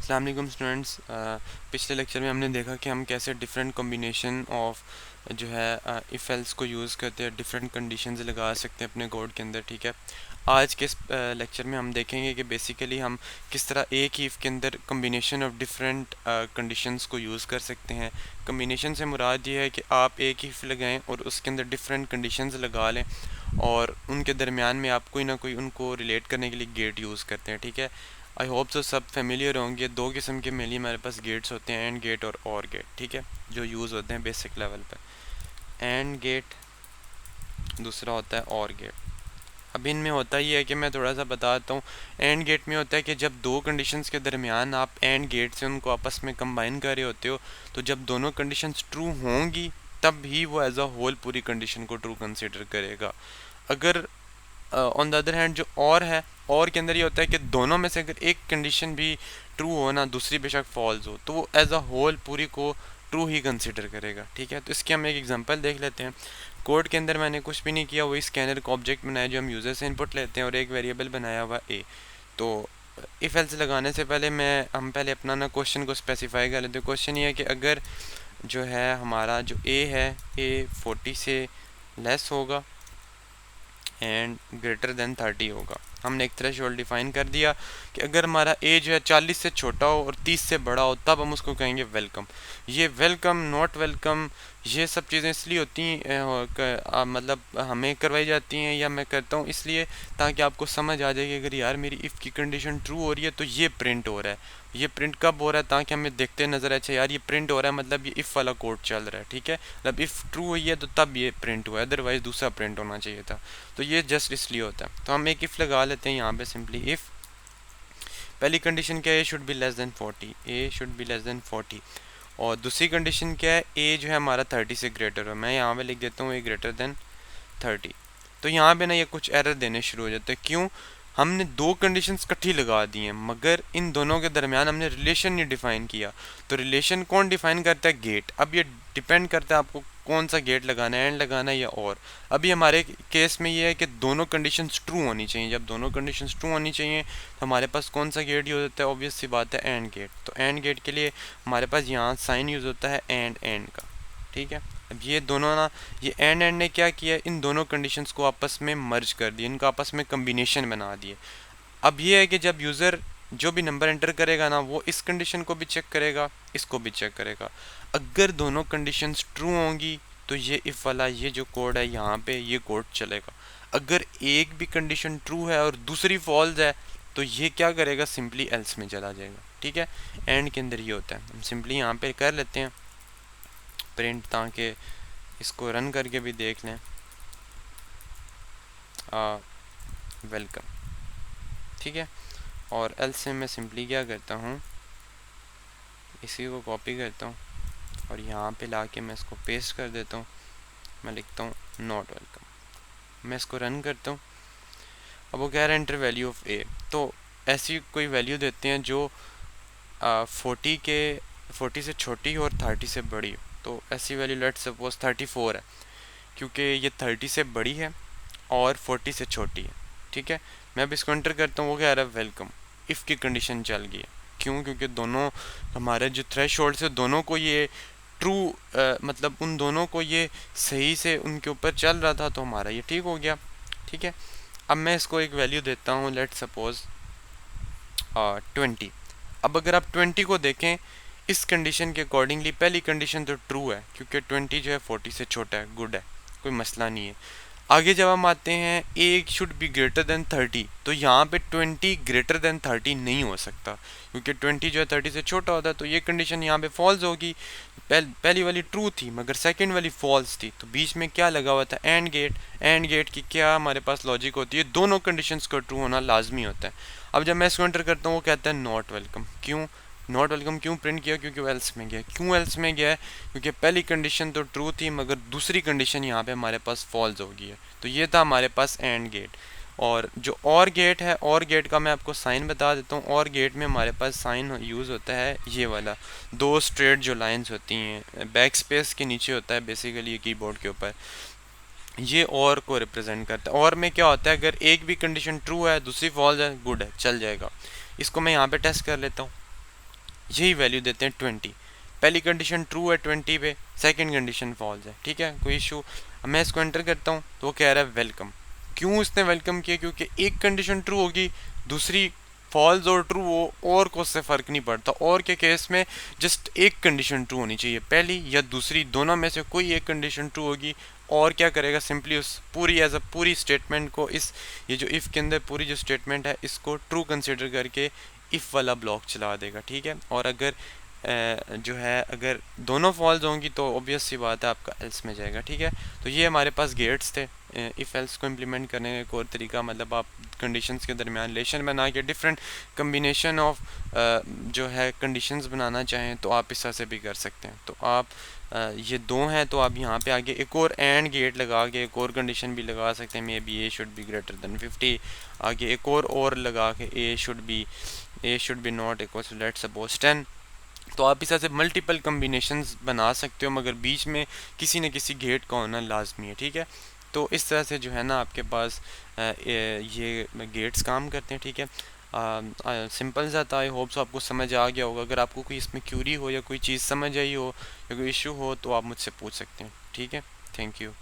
अस्सलाम वालेकुम स्टूडेंट्स। पिछले लेक्चर में हमने देखा कि हम कैसे डिफरेंट कॉम्बिनेशन ऑफ जो है इफ़ एल्स को यूज़ करते हैं, डिफरेंट कंडीशंस लगा सकते हैं अपने कोड के अंदर। ठीक है, आज के इस लेक्चर में हम देखेंगे कि बेसिकली हम किस तरह एक ही इफ़ के अंदर कॉम्बिनेशन ऑफ डिफरेंट कंडीशंस को यूज़ कर सकते हैं। कॉम्बिनेशन से मुराद ये है कि आप एक ही इफ़ लगाएं और उसके अंदर डिफरेंट कंडीशंस लगा लें और उनके दरमियान में आप कोई ना कोई उनको रिलेट करने के लिए गेट यूज़ करते हैं। ठीक है, आई होप तो सब फेमिलियर होंगे। दो किस्म के मेनली हमारे पास गेट्स होते हैं, एंड गेट और गेट। ठीक है, जो यूज़ होते हैं बेसिक लेवल पे। एंड गेट, दूसरा होता है और गेट। अब इनमें होता ही है कि मैं थोड़ा सा बताता हूँ। एंड गेट में होता है कि जब दो कंडीशंस के दरमियान आप एंड गेट से उनको आपस में कंबाइन कर रहे होते हो, तो जब दोनों कंडीशंस ट्रू होंगी तब ही वो एज अ होल पूरी कंडीशन को ट्रू कंसिडर करेगा। अगर ऑन द अदर हैंड जो और है, और के अंदर ये होता है कि दोनों में से अगर एक कंडीशन भी ट्रू हो ना, दूसरी बेशक फॉल्स हो, तो वो एज अ होल पूरी को ट्रू ही कंसिडर करेगा। ठीक है, तो इसकी हम एक एग्जांपल देख लेते हैं। कोड के अंदर मैंने कुछ भी नहीं किया, वही स्कैनर का ऑब्जेक्ट बनाया जो हम यूज़र से इनपुट लेते हैं और एक वेरिएबल बनाया हुआ ए। तो इफ़ एल्स लगाने से पहले हम पहले अपना ना क्वेश्चन को स्पेसिफाई कर लेते हैं। क्वेश्चन ये है कि अगर जो है हमारा जो ए है, ए 40 से लेस होगा एंड ग्रेटर देन 30 होगा। हमने एक थ्रेशोल्ड डिफाइन कर दिया कि अगर हमारा ए जो है 40 से छोटा हो और 30 से बड़ा हो, तब हम उसको कहेंगे वेलकम। ये वेलकम, नॉट वेलकम, ये सब चीज़ें इसलिए होती हैं, मतलब हमें करवाई जाती हैं या मैं करता हूँ इसलिए ताकि आपको समझ आ जाए कि अगर यार मेरी इफ़ की कंडीशन ट्रू हो रही है तो ये प्रिंट हो रहा है। ये प्रिंट कब हो रहा है, ताकि हमें देखते नज़र आए, अच्छा यार ये प्रिंट हो रहा है, मतलब ये इफ़ वाला कोड चल रहा है। ठीक है, मतलब इफ़ ट्रू हुई है तो तब ये प्रिंट हुआ है, अदरवाइज दूसरा प्रिंट होना चाहिए था। तो ये जस्ट इसलिए होता है। तो हम एक इफ़ लगा लेते हैं यहाँ पे सिंपली। इफ़ पहली कंडीशन क्या है, A should be less than 40, A should be less than 40। और दूसरी कंडीशन क्या है, ए जो है हमारा 30 से ग्रेटर हो। मैं यहाँ पे लिख देता हूँ ए ग्रेटर देन 30। तो यहाँ पे ना ये कुछ एरर देने शुरू हो जाते हैं। क्यों? हमने दो कंडीशंस इकट्ठी लगा दी हैं, मगर इन दोनों के दरमियान हमने रिलेशन नहीं डिफाइन किया। तो रिलेशन कौन डिफाइन करता है? गेट। अब ये डिपेंड करता है आपको कौन सा गेट लगाना है, एंड लगाना है या और। अभी हमारे केस में ये है कि दोनों कंडीशंस ट्रू होनी चाहिए। जब दोनों कंडीशंस ट्रू होनी चाहिए तो हमारे पास कौन सा गेट यूज़ होता है? ऑब्वियस सी बात है, एंड गेट। तो एंड गेट के लिए हमारे पास यहाँ साइन यूज़ होता है एंड का। ठीक है, अब ये दोनों ना, ये एंड ने क्या किया, इन दोनों कंडीशंस को आपस में मर्ज कर दिया, इनका आपस में कम्बिनेशन बना दिए। अब ये है कि जब यूज़र जो भी नंबर एंटर करेगा ना, वो इस कंडीशन को भी चेक करेगा, इसको भी चेक करेगा। अगर दोनों कंडीशंस ट्रू होंगी तो ये इफ़ वाला ये जो कोड है यहाँ पे, ये कोड चलेगा। अगर एक भी कंडीशन ट्रू है और दूसरी फॉल्स है तो ये क्या करेगा, सिंपली एल्स में चला जाएगा। ठीक है, एंड के अंदर ये होता है। हम सिंपली यहाँ पे कर लेते हैं प्रिंट, ताकि इसको रन करके भी देख लें। वेलकम। ठीक है, और एल्स से मैं सिंपली क्या करता हूँ, इसी को कॉपी करता हूँ और यहाँ पे लाके मैं इसको पेस्ट कर देता हूँ। मैं लिखता हूँ नॉट वेलकम। मैं इसको रन करता हूँ। अब वो कह रहा है एंटर वैल्यू ऑफ ए। तो ऐसी कोई वैल्यू देते हैं जो 40 से छोटी हो और 30 से बड़ी हो। तो ऐसी वैल्यू लेट्स सपोज 34 है, क्योंकि ये 30 से बड़ी है और 40 से छोटी है। ठीक है, मैं अब इसको एंटर करता हूँ। वो कह रहा है वेलकम, इफ़ की कंडीशन चल गई है। क्यों? क्योंकि दोनों हमारे जो थ्रेशोल्ड से दोनों को ये ट्रू, मतलब उन दोनों को ये सही से उनके ऊपर चल रहा था, तो हमारा ये ठीक हो गया। ठीक है, अब मैं इसको एक वैल्यू देता हूँ, लेट सपोज 20। अब अगर आप 20 को देखें इस कंडीशन के अकॉर्डिंगली, पहली कंडीशन तो ट्रू है क्योंकि 20 जो है 40 से छोटा है, गुड है, कोई मसला नहीं है। आगे जब हम आते हैं ए शुड बी ग्रेटर देन 30, तो यहाँ पे 20 ग्रेटर देन 30 नहीं हो सकता, क्योंकि 20 जो है 30 से छोटा होता है। तो ये कंडीशन यहाँ पे फॉल्स होगी। पहली वाली ट्रू थी मगर सेकंड वाली फॉल्स थी, तो बीच में क्या लगा हुआ था, एंड गेट। एंड गेट की क्या हमारे पास लॉजिक होती है, दोनों कंडीशंस का ट्रू होना लाजमी होता है। अब जब मैं इसको एंटर करता हूँ, वो कहता है नॉट वेलकम। क्यों नॉट वेलकम क्यों प्रिंट किया? क्योंकि वो एल्स में गया। क्यों एल्स में गया है? क्योंकि पहली कंडीशन तो ट्रू थी मगर दूसरी कंडीशन यहाँ पे हमारे पास फॉल्स हो गई है। तो ये था हमारे पास एंड गेट। और जो और गेट है, और गेट का मैं आपको साइन बता देता हूँ। और गेट में हमारे पास साइन यूज़ होता है ये वाला, दो स्ट्रेट जो लाइंस होती हैं, बैक स्पेस के नीचे होता है बेसिकली ये कीबोर्ड के ऊपर, ये और को रिप्रेजेंट करता है। और में क्या होता है, अगर एक भी कंडीशन ट्रू है दूसरी फॉल्स है, गुड है, चल जाएगा। इसको मैं यहाँ पे टेस्ट कर लेता हूँ। यही वैल्यू देते हैं 20। पहली कंडीशन ट्रू है 20 पे, सेकंड कंडीशन फॉल्स है, ठीक है, कोई इशू। मैं इसको एंटर करता हूँ तो वो कह रहा है वेलकम। क्यों उसने वेलकम किया? क्योंकि एक कंडीशन ट्रू होगी, दूसरी फॉल्स और ट्रू हो, और को उससे फ़र्क नहीं पड़ता। और के केस में जस्ट एक कंडीशन ट्रू होनी चाहिए, पहली या दूसरी, दोनों में से कोई एक कंडीशन ट्रू होगी। और क्या करेगा, सिंपली उस पूरी एज अ पूरी स्टेटमेंट को, इस ये जो इफ़ के अंदर पूरी जो स्टेटमेंट है इसको ट्रू कंसिडर करके इफ़ वाला ब्लॉक चला देगा, ठीक है। और अगर जो है अगर दोनों फॉल्स होंगी तो ऑब्वियस सी बात है आपका एल्स में जाएगा, ठीक है। तो ये हमारे पास गेट्स थे इफ़ एल्स को इम्प्लीमेंट करने का एक और तरीका, मतलब आप कंडीशंस के दरमियान रिलेशन बना के डिफरेंट कम्बिनेशन ऑफ जो है कंडीशंस बनाना चाहें तो आप इस तरह से भी कर सकते हैं। तो आप ये दो हैं तो आप यहाँ पे आगे एक और एंड गेट लगा के एक और कंडीशन भी लगा सकते हैं, maybe A should be greater than 50। आगे एक और लगा के A should be not equal to let's suppose 10। तो आप इस तरह से मल्टीपल कम्बिनेशंस बना सकते हो, मगर बीच में किसी न किसी गेट का होना लाजमी है, ठीक है। तो इस तरह से जो है ना आपके पास ये गेट्स काम करते हैं, ठीक है। सिंपल सा था, आई होप सो आपको समझ आ गया होगा। अगर आपको कोई इसमें क्यूरी हो या कोई चीज़ समझ आई हो या कोई इशू हो तो आप मुझसे पूछ सकते हैं, ठीक है। Thank you.